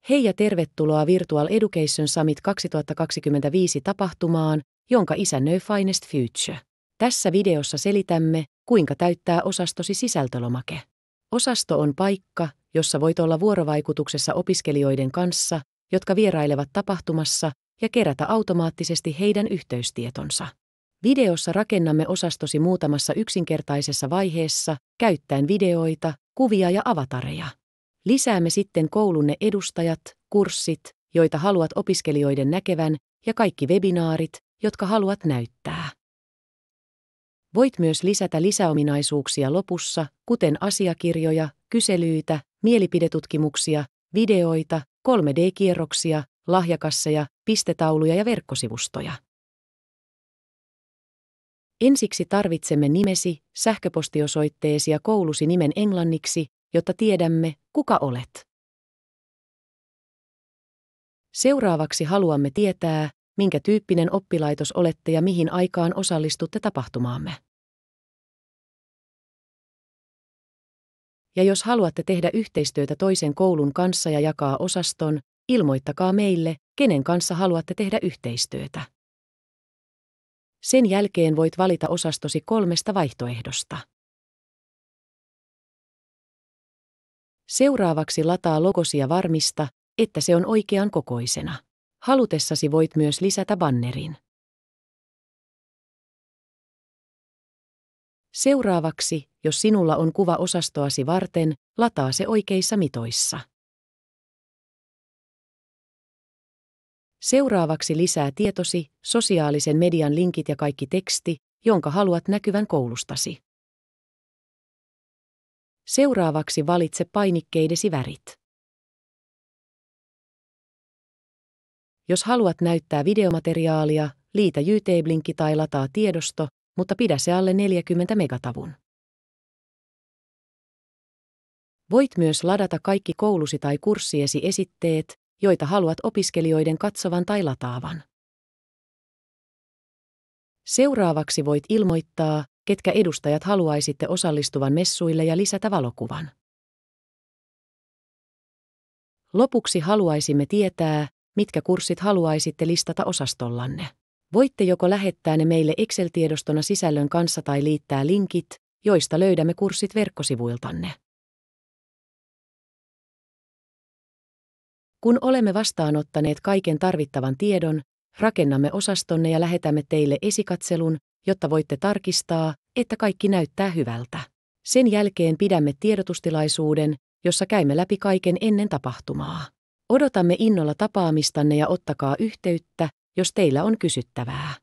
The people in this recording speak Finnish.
Hei ja tervetuloa Virtual Education Summit 2025 tapahtumaan, jonka isännöi Finest Future. Tässä videossa selitämme, kuinka täyttää osastosi sisältölomake. Osasto on paikka, jossa voit olla vuorovaikutuksessa opiskelijoiden kanssa, jotka vierailevat tapahtumassa, ja kerätä automaattisesti heidän yhteystietonsa. Videossa rakennamme osastosi muutamassa yksinkertaisessa vaiheessa, käyttäen videoita, kuvia ja avatareja. Lisäämme sitten koulunne edustajat, kurssit, joita haluat opiskelijoiden näkevän, ja kaikki webinaarit, jotka haluat näyttää. Voit myös lisätä lisäominaisuuksia lopussa, kuten asiakirjoja, kyselyitä, mielipidetutkimuksia, videoita, 3D-kierroksia, lahjakasseja, pistetauluja ja verkkosivustoja. Ensiksi tarvitsemme nimesi, sähköpostiosoitteesi ja koulusi nimen englanniksi, jotta tiedämme, kuka olet. Seuraavaksi haluamme tietää, minkä tyyppinen oppilaitos olette ja mihin aikaan osallistutte tapahtumaamme. Ja jos haluatte tehdä yhteistyötä toisen koulun kanssa ja jakaa osaston, ilmoittakaa meille, kenen kanssa haluatte tehdä yhteistyötä. Sen jälkeen voit valita osastosi 3 vaihtoehdosta. Seuraavaksi lataa logosi ja varmista, että se on oikean kokoisena. Halutessasi voit myös lisätä bannerin. Seuraavaksi, jos sinulla on kuva osastoasi varten, lataa se oikeissa mitoissa. Seuraavaksi lisää tietosi, sosiaalisen median linkit ja kaikki teksti, jonka haluat näkyvän koulustasi. Seuraavaksi valitse painikkeidesi värit. Jos haluat näyttää videomateriaalia, liitä YouTube-linkki tai lataa tiedosto, mutta pidä se alle 40 megatavun. Voit myös ladata kaikki koulusi tai kurssiesi esitteet, joita haluat opiskelijoiden katsovan tai lataavan. Seuraavaksi voit ilmoittaa, ketkä edustajat haluaisitte osallistuvan messuille ja lisätä valokuvan. Lopuksi haluaisimme tietää, mitkä kurssit haluaisitte listata osastollanne. Voitte joko lähettää ne meille Excel-tiedostona sisällön kanssa tai liittää linkit, joista löydämme kurssit verkkosivuiltanne. Kun olemme vastaanottaneet kaiken tarvittavan tiedon, rakennamme osastonne ja lähetämme teille esikatselun, jotta voitte tarkistaa, että kaikki näyttää hyvältä. Sen jälkeen pidämme tiedotustilaisuuden, jossa käymme läpi kaiken ennen tapahtumaa. Odotamme innolla tapaamistanne ja ottakaa yhteyttä, jos teillä on kysyttävää.